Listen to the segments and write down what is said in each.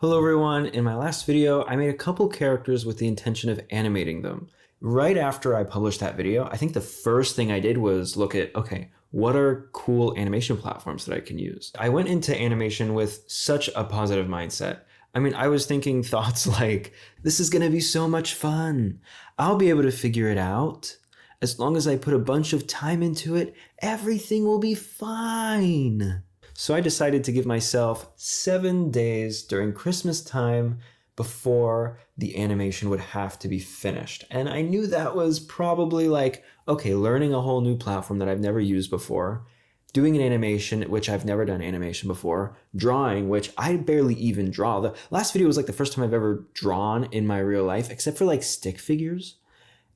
Hello everyone, in my last video I made a couple characters with the intention of animating them. Right after I published that video, I think the first thing I did was look at, okay, what are cool animation platforms that I can use? I went into animation with such a positive mindset. I was thinking thoughts like, this is gonna be so much fun. I'll be able to figure it out. As long as I put a bunch of time into it, everything will be fine. So I decided to give myself 7 days during Christmas time before the animation would have to be finished. And I knew that was probably like, okay, learning a whole new platform that I've never used before, doing an animation, which I've never done animation before, drawing, which I barely even draw. The last video was like the first time I've ever drawn in my real life, except for like stick figures.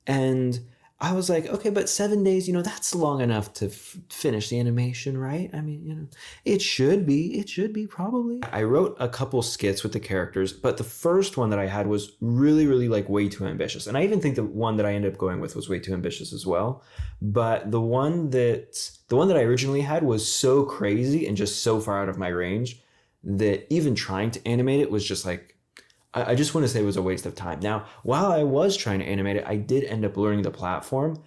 And I was like, okay, but 7 days, that's long enough to finish the animation, right? It should be probably. I wrote a couple skits with the characters, but the first one that I had was really, really like way too ambitious. And I even think the one that I ended up going with was way too ambitious as well. But the one that I originally had was so crazy and just so far out of my range that even trying to animate it was just like, I just want to say it was a waste of time. Now, while I was trying to animate it, I did end up learning the platform,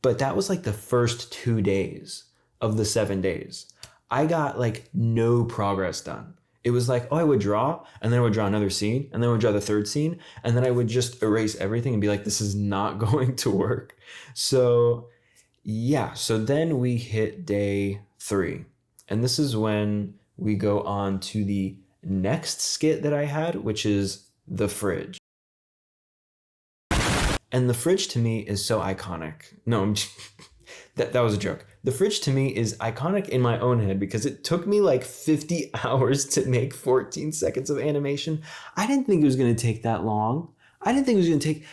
but that was like the first 2 days of the 7 days. I got like no progress done. It was like, oh, I would draw, and then I would draw another scene, and then I would draw the third scene, and then I would just erase everything and be like, this is not going to work. So yeah, so then we hit day 3, and this is when we go on to the next skit that I had, which is the fridge. And the fridge to me is so iconic. No, that was a joke. The fridge to me is iconic in my own head because it took me like 50 hours to make 14 seconds of animation. I didn't think it was going to take that long. I didn't think it was going to take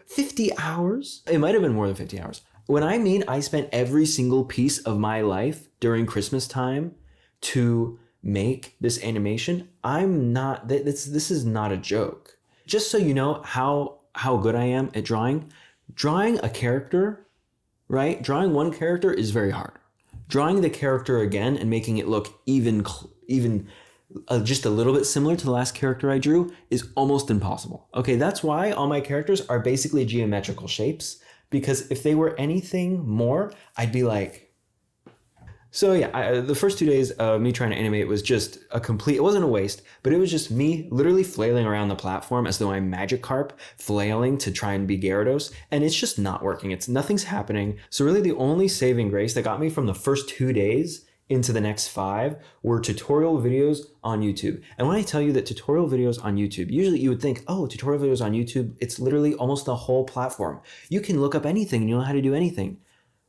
50 hours. It might have been more than 50 hours. When I mean I spent every single piece of my life during Christmas time to make this animation, this is not a joke. Just so you know how good I am at drawing a character, right? Drawing one character is very hard. Drawing the character again and making it look even just a little bit similar to the last character I drew is almost impossible. Okay, that's why all my characters are basically geometrical shapes, because if they were anything more, I'd be like, so yeah, the first 2 days of me trying to animate was just it wasn't a waste, but it was just me literally flailing around the platform as though I'm Magikarp, flailing to try and be Gyarados, and it's just not working. Nothing's happening. So really the only saving grace that got me from the first 2 days into the next 5 were tutorial videos on YouTube. And when I tell you that tutorial videos on YouTube, usually you would think, oh, tutorial videos on YouTube, it's literally almost the whole platform. You can look up anything and you'll know how to do anything.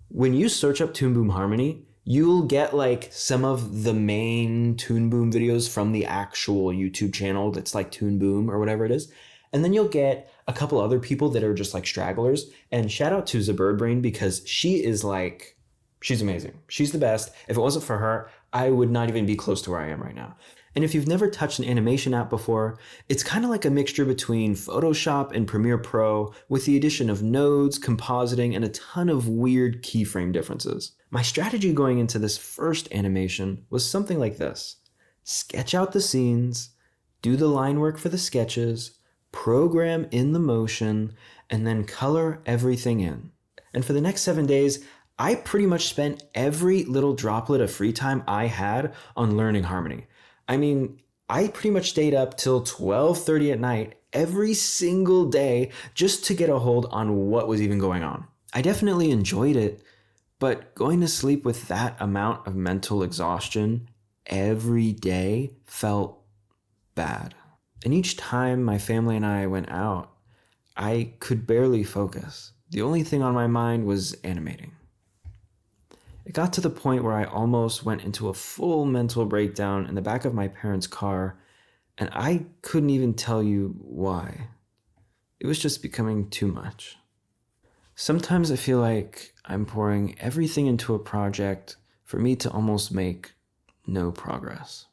When you search up Toon Boom Harmony, you'll get like some of the main Toon Boom videos from the actual YouTube channel that's like Toon Boom or whatever it is. And then you'll get a couple other people that are just like stragglers. And shout out to Zabirdbrain because she's amazing. She's the best. If it wasn't for her, I would not even be close to where I am right now. And if you've never touched an animation app before, it's kind of like a mixture between Photoshop and Premiere Pro with the addition of nodes, compositing, and a ton of weird keyframe differences. My strategy going into this first animation was something like this. Sketch out the scenes, do the line work for the sketches, program in the motion, and then color everything in. And for the next 7 days, I pretty much spent every little droplet of free time I had on learning Harmony. I pretty much stayed up till 12:30 at night every single day just to get a hold on what was even going on. I definitely enjoyed it, but going to sleep with that amount of mental exhaustion every day felt bad. And each time my family and I went out, I could barely focus. The only thing on my mind was animating. It got to the point where I almost went into a full mental breakdown in the back of my parents' car, and I couldn't even tell you why. It was just becoming too much. Sometimes I feel like I'm pouring everything into a project for me to almost make no progress.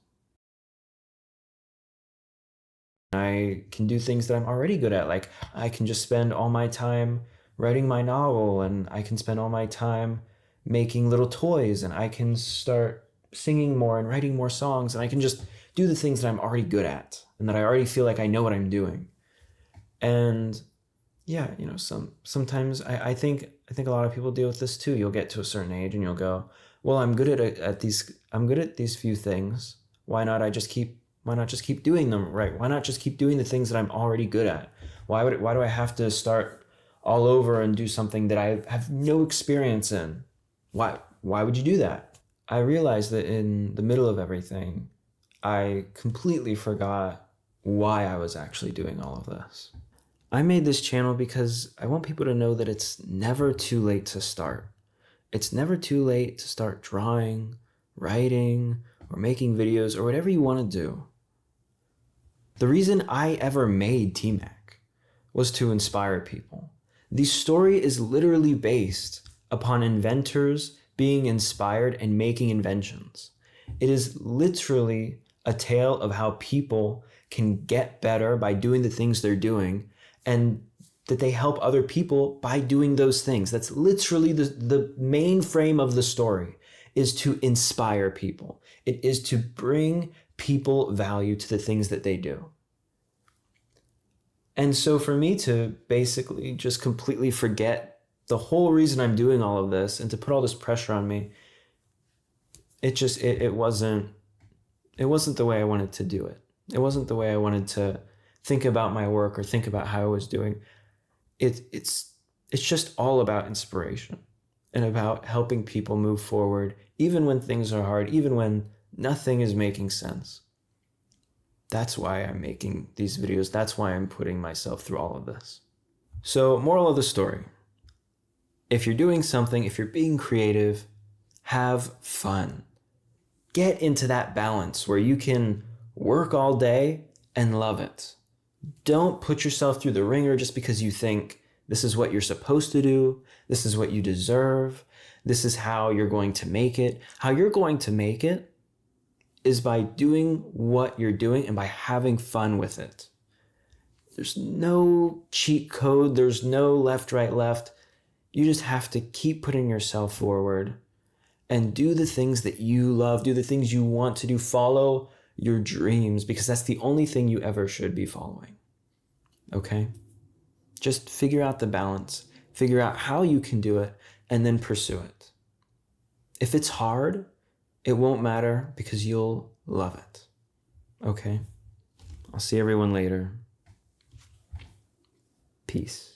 I can do things that I'm already good at, like I can just spend all my time writing my novel, and I can spend all my time making little toys, and I can start singing more and writing more songs, and I can just do the things that I'm already good at and that I already feel like I know what I'm doing. And yeah, you know, sometimes I think a lot of people deal with this too. You'll get to a certain age and you'll go, well, I'm good at these few things. Why not just keep doing them right? Why not just keep doing the things that I'm already good at? Why do I have to start all over and do something that I have no experience in? Why would you do that? I realized that in the middle of everything, I completely forgot why I was actually doing all of this. I made this channel because I want people to know that it's never too late to start. It's never too late to start drawing, writing, or making videos, or whatever you want to do. The reason I ever made TMeck was to inspire people. The story is literally based upon inventors being inspired and making inventions. It is literally a tale of how people can get better by doing the things they're doing, and that they help other people by doing those things. That's literally the main frame of the story, is to inspire people. It is to bring people value to the things that they do. And so for me to basically just completely forget the whole reason I'm doing all of this and to put all this pressure on me, it wasn't the way I wanted to do it. It wasn't the way I wanted to think about my work or think about how I was doing. It's just all about inspiration and about helping people move forward, even when things are hard, even when nothing is making sense. That's why I'm making these videos. That's why I'm putting myself through all of this. So, moral of the story. If you're doing something, if you're being creative, have fun. Get into that balance where you can work all day and love it. Don't put yourself through the ringer just because you think this is what you're supposed to do, this is what you deserve, this is how you're going to make it. How you're going to make it is by doing what you're doing and by having fun with it. There's no cheat code, there's no left, right, left. You just have to keep putting yourself forward and do the things that you love, do the things you want to do, follow your dreams, because that's the only thing you ever should be following. Okay? Just figure out the balance, figure out how you can do it, and then pursue it. If it's hard, it won't matter because you'll love it. Okay? I'll see everyone later. Peace.